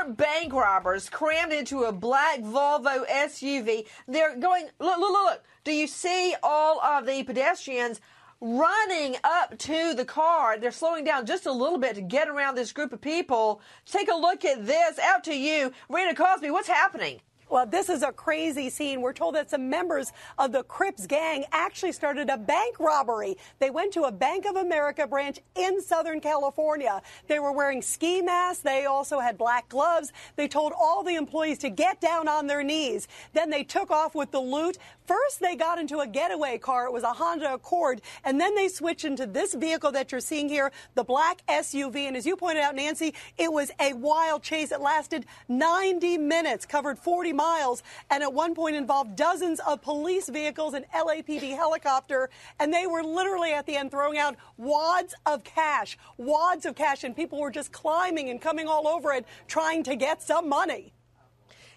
4 bank robbers crammed into a black Volvo SUV. They're going, look. Do you see all of the pedestrians running up to the car? They're slowing down just a little bit to get around this group of people. Take a look at this. Out to you. Rena Cosby, what's happening? Well, this is a crazy scene. We're told that some members of the Crips gang actually started a bank robbery. They went to a Bank of America branch in Southern California. They were wearing ski masks. They also had black gloves. They told all the employees to get down on their knees. Then they took off with the loot. First, they got into a getaway car. It was a Honda Accord. And then they switched into this vehicle that you're seeing here, the black SUV. And as you pointed out, Nancy, it was a wild chase. It lasted 90 minutes, covered 40 miles, and at one point involved dozens of police vehicles, an LAPD helicopter. And they were literally at the end throwing out wads of cash. And people were just climbing and coming all over it, trying to get some money.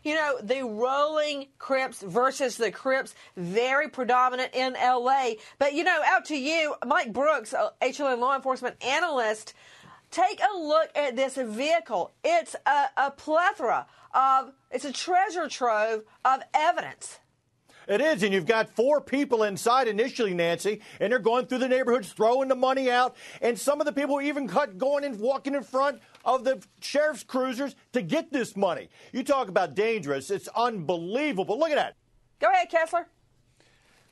You know, the rolling Crips versus the Crips, very predominant in L.A. But, you know, out to you, Mike Brooks, HLN law enforcement analyst, take a look at this vehicle. It's a plethora of, it's a treasure trove of evidence. It is, and you've got 4 people inside initially, Nancy, and they're going through the neighborhoods, throwing the money out, and some of the people even walking in front of the sheriff's cruisers to get this money. You talk about dangerous. It's unbelievable. Look at that. Go ahead, Kessler.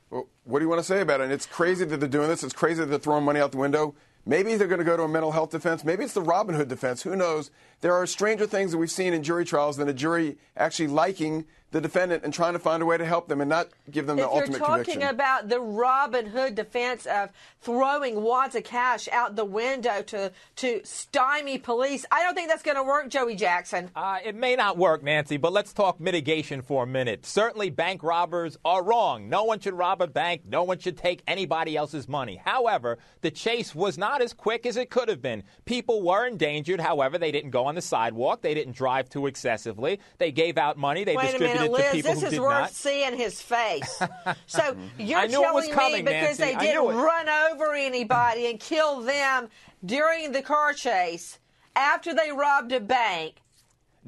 Well, what do you want to say about it? And it's crazy that they're doing this. It's crazy that they're throwing money out the window. Maybe they're going to go to a mental health defense. Maybe it's the Robin Hood defense. Who knows? There are stranger things that we've seen in jury trials than a jury actually liking the defendant and trying to find a way to help them and not give them the ultimate conviction. If you're talking about the Robin Hood defense of throwing wads of cash out the window to stymie police, I don't think that's going to work, Joey Jackson. It may not work, Nancy, but let's talk mitigation for a minute. Certainly bank robbers are wrong. No one should rob a bank. No one should take anybody else's money. However, the chase was not as quick as it could have been. People were endangered. However, they didn't go on the sidewalk. They didn't drive too excessively. They gave out money. They distributed it to people who did not. This is worth seeing his face. So you're telling me because Nancy. they didn't run over anybody and kill them during the car chase after they robbed a bank.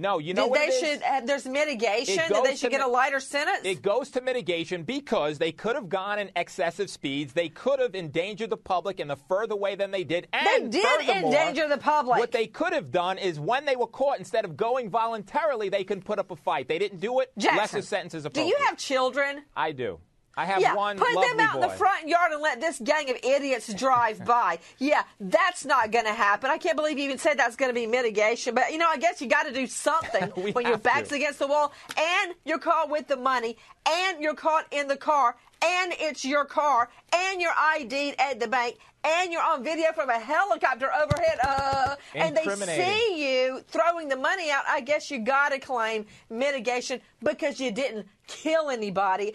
No, you know what it is? There's mitigation? That they should get a lighter sentence? It goes to mitigation because they could have gone in excessive speeds. They could have endangered the public in a further way than they did. And they did endanger the public. What they could have done is when they were caught, instead of going voluntarily, they can put up a fight. They didn't do it. Jackson, lesser sentence is appropriate. Do you have children? I do. I have one put lovely them out in the front yard and let this gang of idiots drive by. Yeah, that's not going to happen. I can't believe you even said that's going to be mitigation. But, you know, I guess you got to do something when your back's against the wall and you're caught with the money and you're caught in the car and it's your car and you're ID'd at the bank and you're on video from a helicopter overhead and they see you throwing the money out. I guess you got to claim mitigation because you didn't kill anybody.